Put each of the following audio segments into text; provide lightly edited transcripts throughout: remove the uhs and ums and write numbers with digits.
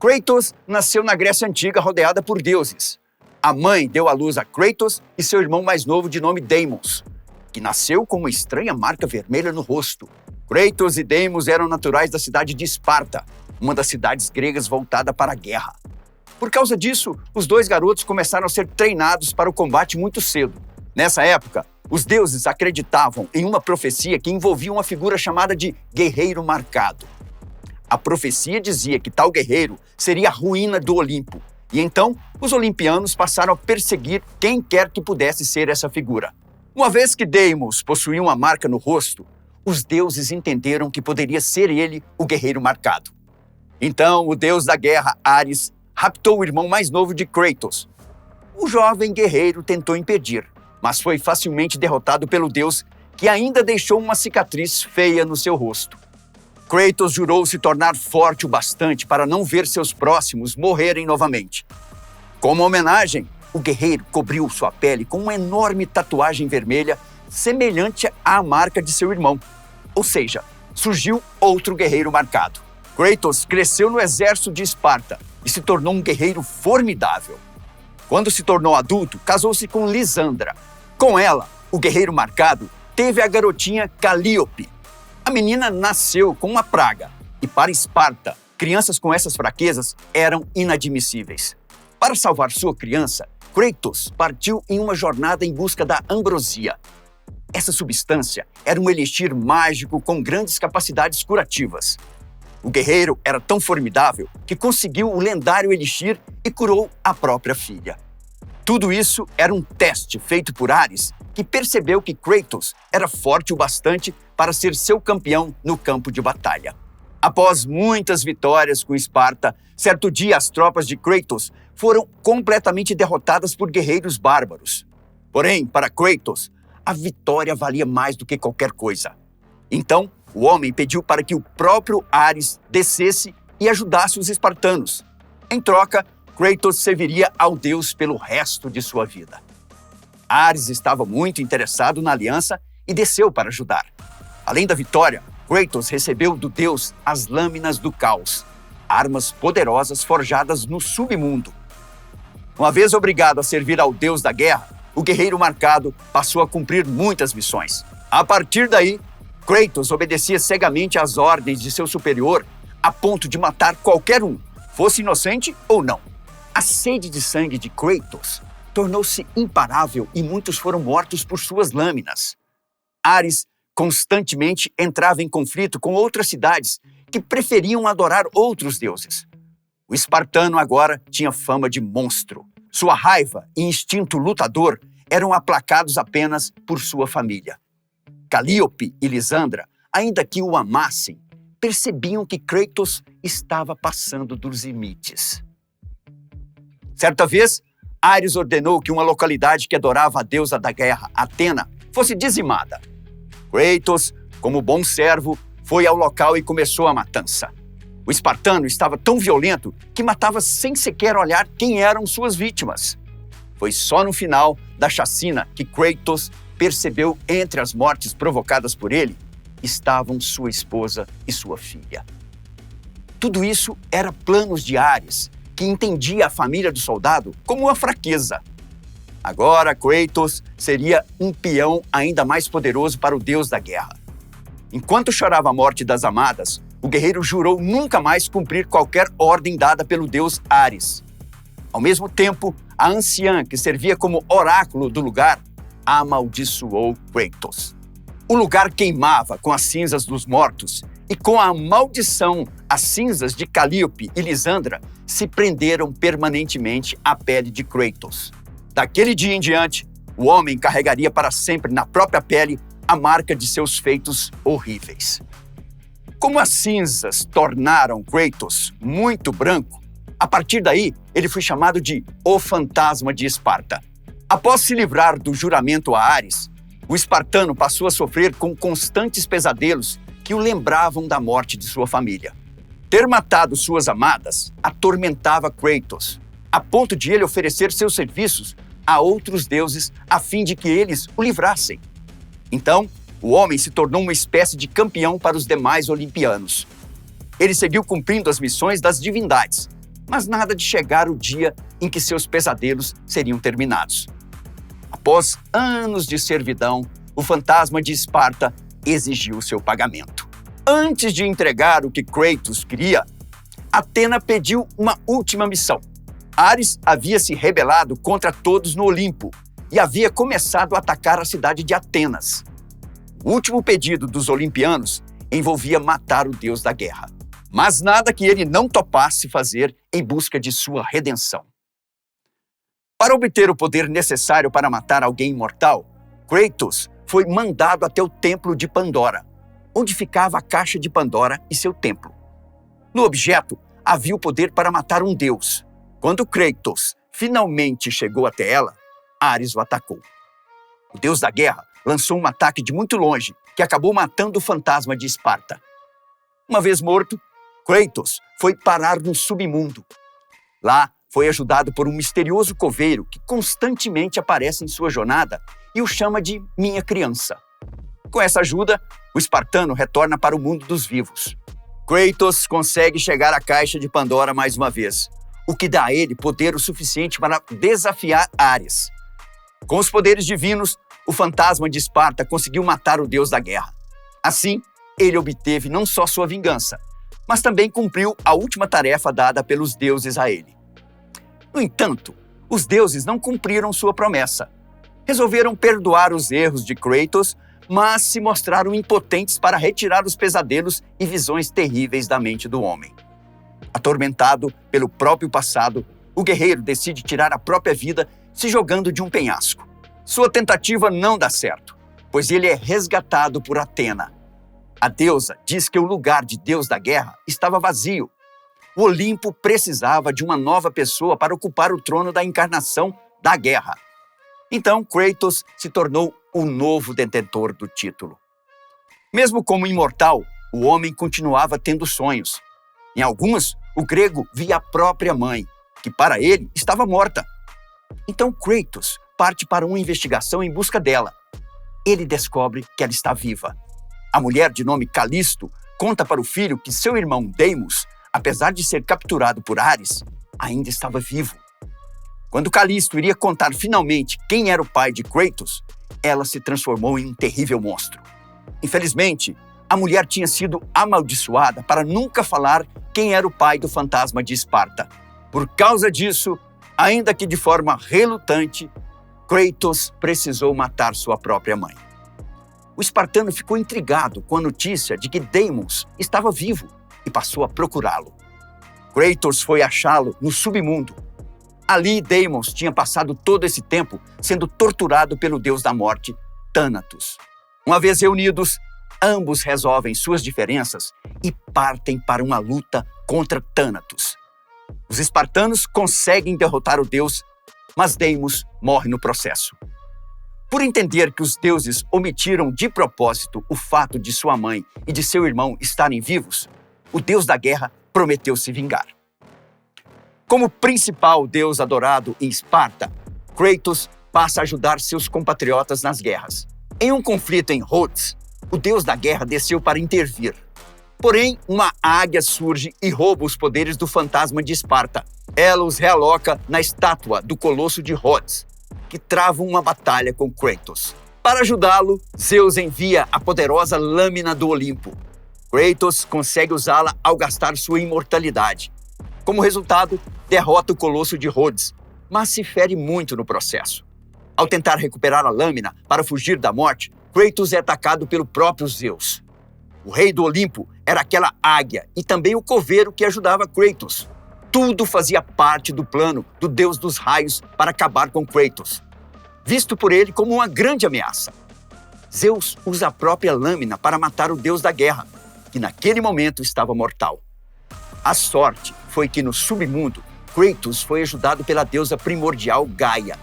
Kratos nasceu na Grécia Antiga rodeada por deuses. A mãe deu à luz a Kratos e seu irmão mais novo de nome Deimos, que nasceu com uma estranha marca vermelha no rosto. Kratos e Deimos eram naturais da cidade de Esparta, uma das cidades gregas voltada para a guerra. Por causa disso, os dois garotos começaram a ser treinados para o combate muito cedo. Nessa época, os deuses acreditavam em uma profecia que envolvia uma figura chamada de Guerreiro Marcado. A profecia dizia que tal guerreiro seria a ruína do Olimpo, e então os olimpianos passaram a perseguir quem quer que pudesse ser essa figura. Uma vez que Deimos possuía uma marca no rosto, os deuses entenderam que poderia ser ele o Guerreiro Marcado. Então, o deus da guerra, Ares, raptou o irmão mais novo de Kratos. O jovem guerreiro tentou impedir, mas foi facilmente derrotado pelo deus, que ainda deixou uma cicatriz feia no seu rosto. Kratos jurou se tornar forte o bastante para não ver seus próximos morrerem novamente. Como homenagem, o guerreiro cobriu sua pele com uma enorme tatuagem vermelha semelhante à marca de seu irmão. Ou seja, surgiu outro guerreiro marcado. Kratos cresceu no exército de Esparta e se tornou um guerreiro formidável. Quando se tornou adulto, casou-se com Lisandra. Com ela, o guerreiro marcado teve a garotinha Calíope. A menina nasceu com uma praga e, para Esparta, crianças com essas fraquezas eram inadmissíveis. Para salvar sua criança, Kratos partiu em uma jornada em busca da ambrosia. Essa substância era um elixir mágico com grandes capacidades curativas. O guerreiro era tão formidável que conseguiu o lendário elixir e curou a própria filha. Tudo isso era um teste feito por Ares, que percebeu que Kratos era forte o bastante para ser seu campeão no campo de batalha. Após muitas vitórias com Esparta, certo dia as tropas de Kratos foram completamente derrotadas por guerreiros bárbaros. Porém, para Kratos, a vitória valia mais do que qualquer coisa. Então, o homem pediu para que o próprio Ares descesse e ajudasse os espartanos. Em troca, Kratos serviria ao deus pelo resto de sua vida. Ares estava muito interessado na aliança e desceu para ajudar. Além da vitória, Kratos recebeu do deus as lâminas do caos, armas poderosas forjadas no submundo. Uma vez obrigado a servir ao deus da guerra, o guerreiro marcado passou a cumprir muitas missões. A partir daí, Kratos obedecia cegamente às ordens de seu superior a ponto de matar qualquer um, fosse inocente ou não. A sede de sangue de Kratos tornou-se imparável e muitos foram mortos por suas lâminas. Ares constantemente entrava em conflito com outras cidades que preferiam adorar outros deuses. O espartano agora tinha fama de monstro. Sua raiva e instinto lutador eram aplacados apenas por sua família. Calíope e Lisandra, ainda que o amassem, percebiam que Kratos estava passando dos limites. Certa vez, Ares ordenou que uma localidade que adorava a deusa da guerra, Atena, fosse dizimada. Kratos, como bom servo, foi ao local e começou a matança. O espartano estava tão violento que matava sem sequer olhar quem eram suas vítimas. Foi só no final da chacina que Kratos percebeu entre as mortes provocadas por ele estavam sua esposa e sua filha. Tudo isso era planos de Ares, que entendia a família do soldado como uma fraqueza. Agora Kratos seria um peão ainda mais poderoso para o deus da guerra. Enquanto chorava a morte das amadas, o guerreiro jurou nunca mais cumprir qualquer ordem dada pelo deus Ares. Ao mesmo tempo, a anciã que servia como oráculo do lugar amaldiçoou Kratos. O lugar queimava com as cinzas dos mortos e com a maldição, as cinzas de Calíope e Lisandra se prenderam permanentemente à pele de Kratos. Daquele dia em diante, o homem carregaria para sempre na própria pele a marca de seus feitos horríveis. Como as cinzas tornaram Kratos muito branco, a partir daí ele foi chamado de O Fantasma de Esparta. Após se livrar do juramento a Ares, o espartano passou a sofrer com constantes pesadelos que o lembravam da morte de sua família. Ter matado suas amadas atormentava Kratos, a ponto de ele oferecer seus serviços a outros deuses a fim de que eles o livrassem. Então, o homem se tornou uma espécie de campeão para os demais olimpianos. Ele seguiu cumprindo as missões das divindades, mas nada de chegar o dia em que seus pesadelos seriam terminados. Após anos de servidão, o fantasma de Esparta exigiu seu pagamento. Antes de entregar o que Kratos queria, Atena pediu uma última missão. Ares havia se rebelado contra todos no Olimpo e havia começado a atacar a cidade de Atenas. O último pedido dos olimpianos envolvia matar o deus da guerra, mas nada que ele não topasse fazer em busca de sua redenção. Para obter o poder necessário para matar alguém imortal, Kratos foi mandado até o Templo de Pandora, onde ficava a Caixa de Pandora e seu templo. No objeto havia o poder para matar um deus. Quando Kratos finalmente chegou até ela, Ares o atacou. O deus da guerra lançou um ataque de muito longe, que acabou matando o fantasma de Esparta. Uma vez morto, Kratos foi parar no submundo. Lá, foi ajudado por um misterioso coveiro que constantemente aparece em sua jornada e o chama de Minha Criança. Com essa ajuda, o espartano retorna para o mundo dos vivos. Kratos consegue chegar à Caixa de Pandora mais uma vez, o que dá a ele poder o suficiente para desafiar Ares. Com os poderes divinos, o fantasma de Esparta conseguiu matar o deus da guerra. Assim, ele obteve não só sua vingança, mas também cumpriu a última tarefa dada pelos deuses a ele. No entanto, os deuses não cumpriram sua promessa. Resolveram perdoar os erros de Kratos, mas se mostraram impotentes para retirar os pesadelos e visões terríveis da mente do homem. Atormentado pelo próprio passado, o guerreiro decide tirar a própria vida se jogando de um penhasco. Sua tentativa não dá certo, pois ele é resgatado por Atena. A deusa diz que o lugar de deus da guerra estava vazio. O Olimpo precisava de uma nova pessoa para ocupar o trono da encarnação da guerra. Então, Kratos se tornou o novo detentor do título. Mesmo como imortal, o homem continuava tendo sonhos. Em alguns, o grego via a própria mãe, que para ele estava morta. Então, Kratos parte para uma investigação em busca dela. Ele descobre que ela está viva. A mulher de nome Calisto conta para o filho que seu irmão Deimos, apesar de ser capturado por Ares, ainda estava vivo. Quando Calisto iria contar finalmente quem era o pai de Kratos, ela se transformou em um terrível monstro. Infelizmente, a mulher tinha sido amaldiçoada para nunca falar quem era o pai do fantasma de Esparta. Por causa disso, ainda que de forma relutante, Kratos precisou matar sua própria mãe. O espartano ficou intrigado com a notícia de que Deimos estava vivo e passou a procurá-lo. Kratos foi achá-lo no submundo. Ali, Deimos tinha passado todo esse tempo sendo torturado pelo deus da morte, Thanatos. Uma vez reunidos, ambos resolvem suas diferenças e partem para uma luta contra Thanatos. Os espartanos conseguem derrotar o deus, mas Deimos morre no processo. Por entender que os deuses omitiram de propósito o fato de sua mãe e de seu irmão estarem vivos, o deus da guerra prometeu se vingar. Como principal deus adorado em Esparta, Kratos passa a ajudar seus compatriotas nas guerras. Em um conflito em Rhodes, o deus da guerra desceu para intervir. Porém, uma águia surge e rouba os poderes do fantasma de Esparta. Ela os realoca na estátua do Colosso de Rhodes, que travam uma batalha com Kratos. Para ajudá-lo, Zeus envia a poderosa lâmina do Olimpo. Kratos consegue usá-la ao gastar sua imortalidade. Como resultado, derrota o Colosso de Rhodes, mas se fere muito no processo. Ao tentar recuperar a lâmina para fugir da morte, Kratos é atacado pelo próprio Zeus. O rei do Olimpo era aquela águia e também o coveiro que ajudava Kratos. Tudo fazia parte do plano do deus dos raios para acabar com Kratos, visto por ele como uma grande ameaça. Zeus usa a própria lâmina para matar o deus da guerra, que naquele momento estava mortal. A sorte foi que no submundo, Kratos foi ajudado pela deusa primordial Gaia.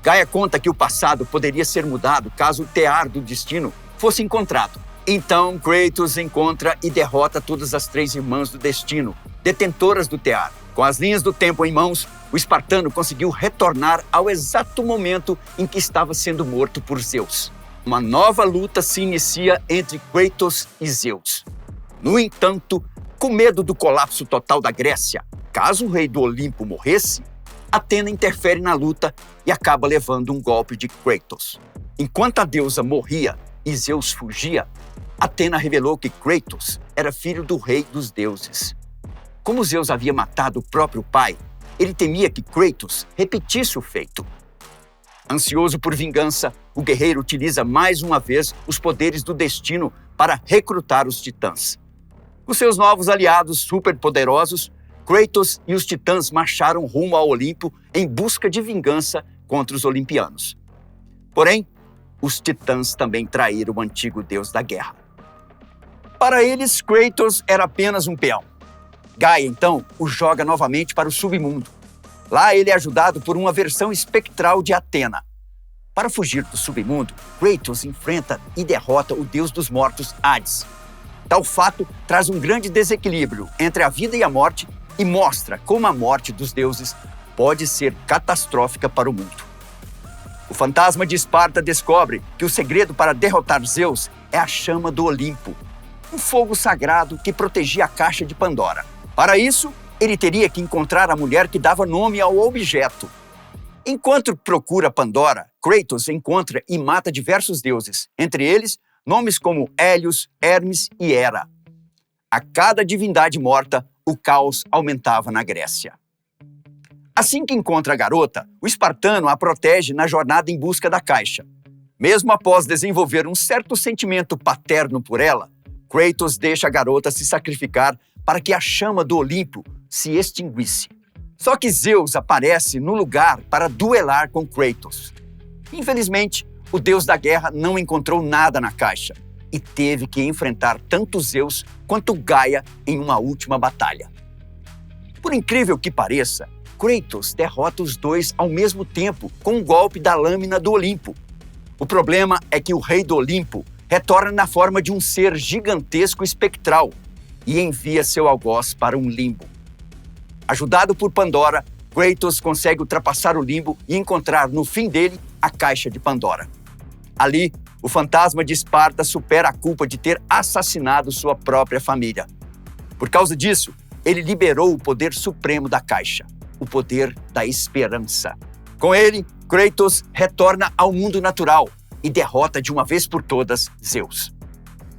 Gaia conta que o passado poderia ser mudado caso o tear do destino fosse encontrado. Então, Kratos encontra e derrota todas as 3 irmãs do destino, detentoras do tear. Com as linhas do tempo em mãos, o espartano conseguiu retornar ao exato momento em que estava sendo morto por Zeus. Uma nova luta se inicia entre Kratos e Zeus. No entanto, com medo do colapso total da Grécia, caso o rei do Olimpo morresse, Atena interfere na luta e acaba levando um golpe de Kratos. Enquanto a deusa morria e Zeus fugia, Atena revelou que Kratos era filho do rei dos deuses. Como Zeus havia matado o próprio pai, ele temia que Kratos repetisse o feito. Ansioso por vingança, o guerreiro utiliza mais uma vez os poderes do destino para recrutar os titãs. Com seus novos aliados superpoderosos, Kratos e os titãs marcharam rumo ao Olimpo em busca de vingança contra os olimpianos. Porém, os titãs também traíram o antigo deus da guerra. Para eles, Kratos era apenas um peão. Gaia, então, o joga novamente para o submundo. Lá ele é ajudado por uma versão espectral de Atena. Para fugir do submundo, Kratos enfrenta e derrota o deus dos mortos, Hades. Tal fato traz um grande desequilíbrio entre a vida e a morte e mostra como a morte dos deuses pode ser catastrófica para o mundo. O fantasma de Esparta descobre que o segredo para derrotar Zeus é a chama do Olimpo, um fogo sagrado que protegia a caixa de Pandora. Para isso, ele teria que encontrar a mulher que dava nome ao objeto. Enquanto procura Pandora, Kratos encontra e mata diversos deuses, entre eles nomes como Hélios, Hermes e Hera. A cada divindade morta, o caos aumentava na Grécia. Assim que encontra a garota, o espartano a protege na jornada em busca da caixa. Mesmo após desenvolver um certo sentimento paterno por ela, Kratos deixa a garota se sacrificar para que a chama do Olimpo se extinguisse. Só que Zeus aparece no lugar para duelar com Kratos. Infelizmente, o deus da guerra não encontrou nada na caixa e teve que enfrentar tanto Zeus quanto Gaia em uma última batalha. Por incrível que pareça, Kratos derrota os dois ao mesmo tempo com um golpe da lâmina do Olimpo. O problema é que o rei do Olimpo retorna na forma de um ser gigantesco espectral e envia seu algoz para um limbo. Ajudado por Pandora, Kratos consegue ultrapassar o limbo e encontrar no fim dele a caixa de Pandora. Ali, o fantasma de Esparta supera a culpa de ter assassinado sua própria família. Por causa disso, ele liberou o poder supremo da caixa, o poder da esperança. Com ele, Kratos retorna ao mundo natural e derrota de uma vez por todas Zeus.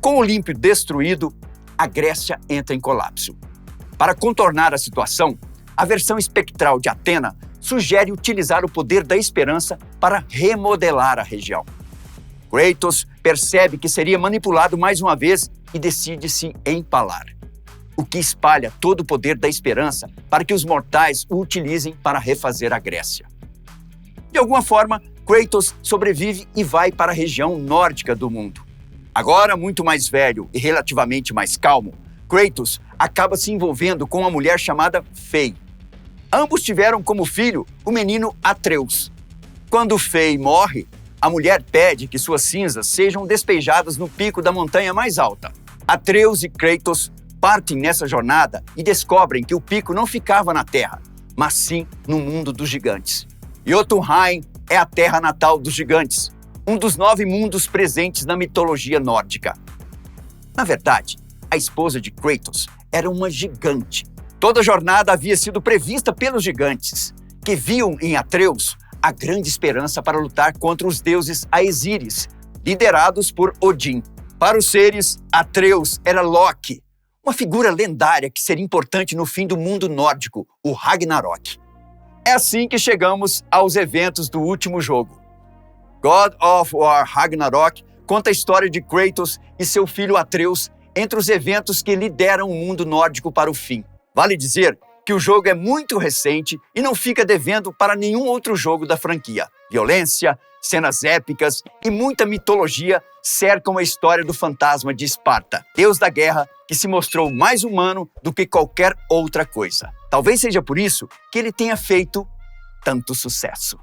Com o Olimpo destruído, a Grécia entra em colapso. Para contornar a situação, a versão espectral de Atena sugere utilizar o poder da esperança para remodelar a região. Kratos percebe que seria manipulado mais uma vez e decide se empalar, o que espalha todo o poder da esperança para que os mortais o utilizem para refazer a Grécia. De alguma forma, Kratos sobrevive e vai para a região nórdica do mundo. Agora muito mais velho e relativamente mais calmo, Kratos acaba se envolvendo com uma mulher chamada Fei. Ambos tiveram como filho o menino Atreus. Quando Fei morre, a mulher pede que suas cinzas sejam despejadas no pico da montanha mais alta. Atreus e Kratos partem nessa jornada e descobrem que o pico não ficava na Terra, mas sim no mundo dos gigantes. Jotunheim é a terra natal dos gigantes, um dos 9 mundos presentes na mitologia nórdica. Na verdade, a esposa de Kratos era uma gigante. Toda a jornada havia sido prevista pelos gigantes, que viam em Atreus a grande esperança para lutar contra os deuses Aesíris, liderados por Odin. Para os seres, Atreus era Loki, uma figura lendária que seria importante no fim do mundo nórdico, o Ragnarok. É assim que chegamos aos eventos do último jogo. God of War Ragnarok conta a história de Kratos e seu filho Atreus entre os eventos que lideram o mundo nórdico para o fim. Vale dizer que o jogo é muito recente e não fica devendo para nenhum outro jogo da franquia. Violência, cenas épicas e muita mitologia cercam a história do fantasma de Esparta, deus da guerra que se mostrou mais humano do que qualquer outra coisa. Talvez seja por isso que ele tenha feito tanto sucesso.